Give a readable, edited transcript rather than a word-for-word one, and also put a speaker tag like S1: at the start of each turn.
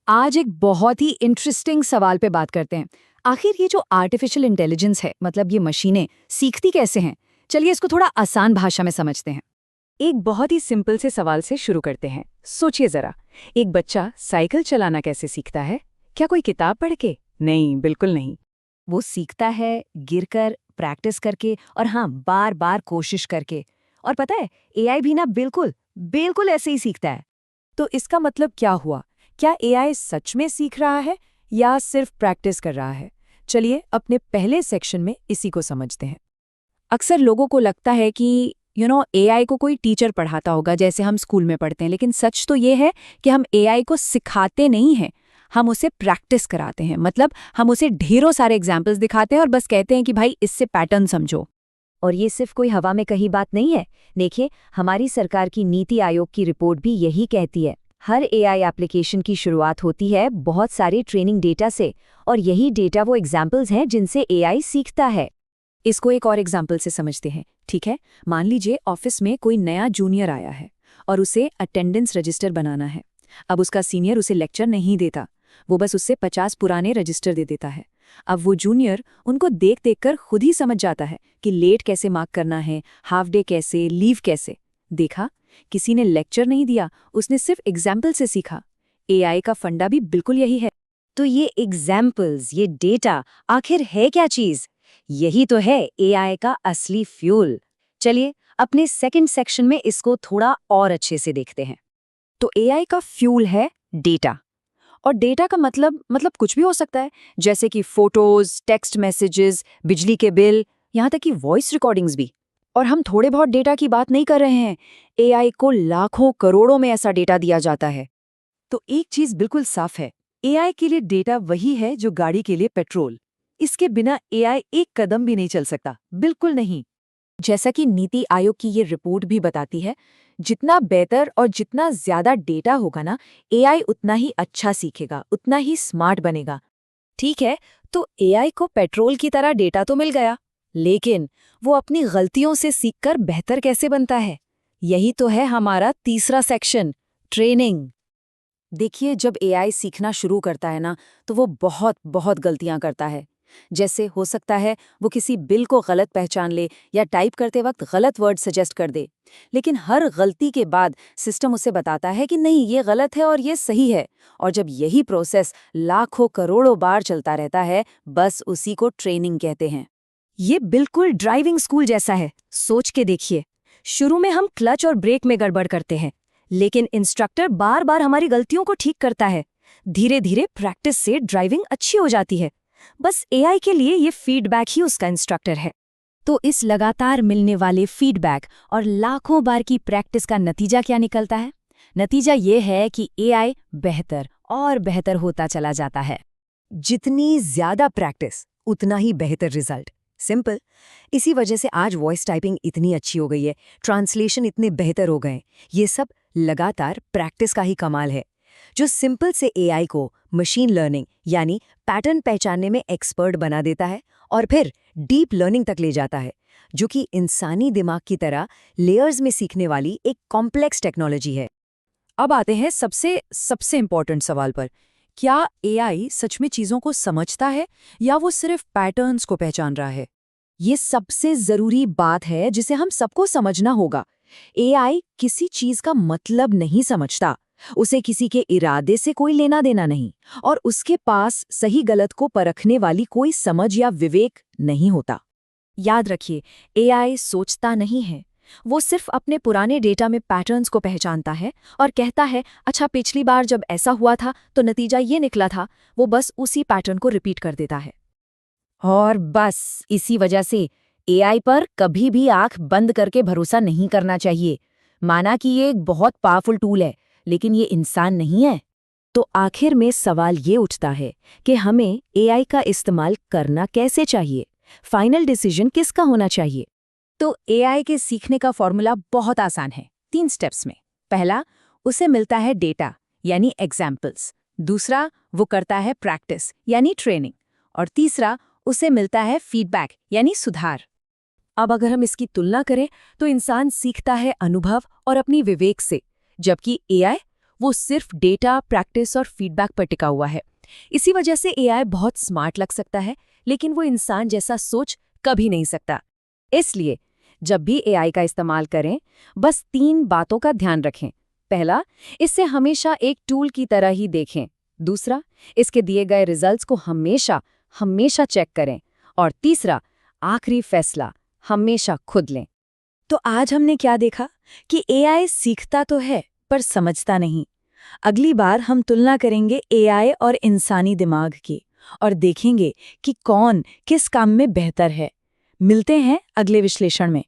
S1: आज एक बहुत ही इंटरेस्टिंग सवाल पे बात करते हैं। आखिर ये जो आर्टिफिशियल इंटेलिजेंस है, मतलब ये मशीनें सीखती कैसे हैं? चलिए इसको थोड़ा आसान भाषा में समझते हैं।
S2: एक बहुत ही सिंपल से सवाल से शुरू करते हैं। सोचिए जरा, एक बच्चा साइकिल चलाना कैसे सीखता है? क्या कोई किताब पढ़ के? नहीं, बिल्कुल नहीं।
S1: वो सीखता है गिरकर, प्रैक्टिस करके और हाँ, बार बार कोशिश करके। और पता है, एआई भी ना बिल्कुल बिल्कुल ऐसे ही सीखता है।
S2: तो इसका मतलब क्या हुआ? क्या एआई सच में सीख रहा है या सिर्फ प्रैक्टिस कर रहा है? चलिए अपने पहले सेक्शन में इसी को समझते हैं। अक्सर लोगों को लगता है कि एआई को कोई टीचर पढ़ाता होगा जैसे हम स्कूल में पढ़ते हैं, लेकिन सच तो ये है कि हम एआई को सिखाते नहीं हैं, हम उसे प्रैक्टिस कराते हैं। मतलब हम उसे ढेरों सारे एग्जाम्पल्स दिखाते हैं और बस कहते हैं कि भाई इससे पैटर्न समझो।
S3: और ये सिर्फ कोई हवा में कही बात नहीं है। देखिए, हमारी सरकार की नीति आयोग की रिपोर्ट भी यही कहती है। हर एआई एप्लीकेशन की शुरुआत होती है बहुत सारे ट्रेनिंग डेटा से, और यही डेटा वो एग्जाम्पल्स हैं जिनसे एआई सीखता है।
S2: इसको एक और एग्जाम्पल से समझते हैं, ठीक है? मान लीजिए ऑफिस में कोई नया जूनियर आया है और उसे अटेंडेंस रजिस्टर बनाना है। अब उसका सीनियर उसे लेक्चर नहीं देता, वो बस उससे 50 पुराने रजिस्टर दे देता है। अब वो जूनियर उनको देख देख कर खुद ही समझ जाता है कि लेट कैसे मार्क करना है, हाफ डे कैसे, लीव कैसे। देखा, किसी ने लेक्चर नहीं दिया, उसने सिर्फ एग्जाम्पल से सीखा। एआई का फंडा भी बिल्कुल यही है।
S3: तो ये एग्जाम्पल्स, ये डेटा आखिर है क्या चीज? यही तो है एआई का असली फ्यूल। चलिए अपने सेकंड सेक्शन में इसको थोड़ा और अच्छे से देखते हैं।
S2: तो एआई का फ्यूल है डेटा। और डेटा का मतलब कुछ भी हो सकता है, जैसे कि फोटोज, टेक्स्ट मैसेजेस, बिजली के बिल, यहाँ तक कि वॉइस रिकॉर्डिंग्स भी। और हम थोड़े बहुत डेटा की बात नहीं कर रहे हैं, एआई को लाखों करोड़ों में ऐसा डेटा दिया जाता है।
S4: तो एक चीज बिल्कुल साफ है, एआई के लिए डेटा वही है जो गाड़ी के लिए पेट्रोल। इसके बिना एआई एक कदम भी नहीं चल सकता, बिल्कुल नहीं।
S2: जैसा कि नीति आयोग की ये रिपोर्ट भी बताती है, जितना बेहतर और जितना ज्यादा डेटा होगा ना, एआई उतना ही अच्छा सीखेगा, उतना ही स्मार्ट बनेगा। ठीक है, तो एआई को पेट्रोल की तरह डेटा तो मिल गया, लेकिन वो अपनी गलतियों से सीखकर बेहतर कैसे बनता है? यही तो है हमारा तीसरा सेक्शन, ट्रेनिंग। देखिए, जब एआई सीखना शुरू करता है ना, तो वो बहुत बहुत गलतियां करता है। जैसे हो सकता है वो किसी बिल को गलत पहचान ले या टाइप करते वक्त गलत वर्ड सजेस्ट कर दे। लेकिन हर गलती के बाद सिस्टम उसे बताता है कि नहीं, ये गलत है और ये सही है। और जब यही प्रोसेस लाखों करोड़ों बार चलता रहता है, बस उसी को ट्रेनिंग कहते हैं। ये बिल्कुल ड्राइविंग स्कूल जैसा है। सोच के देखिए, शुरू में हम क्लच और ब्रेक में गड़बड़ करते हैं, लेकिन इंस्ट्रक्टर बार बार हमारी गलतियों को ठीक करता है। धीरे धीरे प्रैक्टिस से ड्राइविंग अच्छी हो जाती है। बस एआई के लिए ये फीडबैक ही उसका इंस्ट्रक्टर है। तो इस लगातार मिलने वाले फीडबैक और लाखों बार की प्रैक्टिस का नतीजा क्या निकलता है? नतीजा ये है कि एआई बेहतर और बेहतर होता चला जाता है।
S3: जितनी ज्यादा प्रैक्टिस उतना ही बेहतर रिजल्ट। सिंपल। इसी वजह से आज वॉइस टाइपिंग इतनी अच्छी हो गई है, ट्रांसलेशन इतने बेहतर हो गए। ये सब लगातार प्रैक्टिस का ही कमाल है, जो सिंपल से एआई को मशीन लर्निंग यानी पैटर्न पहचानने में एक्सपर्ट बना देता है और फिर डीप लर्निंग तक ले जाता है, जो कि इंसानी दिमाग की तरह लेयर्स में सीखने वाली एक कॉम्प्लेक्स टेक्नोलॉजी है।
S2: अब आते हैं सबसे इम्पोर्टेंट सवाल पर। क्या एआई सच में चीज़ों को समझता है या वो सिर्फ पैटर्न्स को पहचान रहा है? ये सबसे ज़रूरी बात है जिसे हम सबको समझना होगा। एआई किसी चीज़ का मतलब नहीं समझता, उसे किसी के इरादे से कोई लेना देना नहीं, और उसके पास सही गलत को परखने वाली कोई समझ या विवेक नहीं होता। याद रखिए, एआई सोचता नहीं है, वो सिर्फ अपने पुराने डेटा में पैटर्न्स को पहचानता है और कहता है, अच्छा पिछली बार जब ऐसा हुआ था तो नतीजा ये निकला था। वो बस उसी पैटर्न को रिपीट कर देता है।
S1: और बस इसी वजह से एआई पर कभी भी आंख बंद करके भरोसा नहीं करना चाहिए। माना कि ये एक बहुत पावरफुल टूल है, लेकिन ये इंसान नहीं है।
S3: तो आखिर में सवाल ये उठता है कि हमें एआई का इस्तेमाल करना कैसे चाहिए? फाइनल डिसीजन किसका होना चाहिए?
S1: तो एआई के सीखने का फॉर्मूला बहुत आसान है, 3 स्टेप्स में। पहला, उसे मिलता है डेटा यानी एग्जाम्पल्स। दूसरा, वो करता है प्रैक्टिस यानी ट्रेनिंग। और तीसरा, उसे मिलता है फीडबैक यानी सुधार।
S2: अब अगर हम इसकी तुलना करें तो इंसान सीखता है अनुभव और अपनी विवेक से, जबकि एआई
S1: वो सिर्फ डेटा, प्रैक्टिस और फीडबैक पर टिका हुआ है। इसी वजह से एआई बहुत स्मार्ट लग सकता है, लेकिन वो इंसान जैसा सोच कभी नहीं सकता। इसलिए जब भी एआई का इस्तेमाल करें, बस 3 बातों का ध्यान रखें। पहला, इसे हमेशा एक टूल की तरह ही देखें। दूसरा, इसके दिए गए रिजल्ट्स को हमेशा चेक करें। और तीसरा, आखिरी फैसला हमेशा खुद लें।
S2: तो आज हमने क्या देखा कि एआई सीखता तो है पर समझता नहीं। अगली बार हम तुलना करेंगे एआई और इंसानी दिमाग की और देखेंगे कि कौन किस काम में बेहतर है। मिलते हैं अगले विश्लेषण में।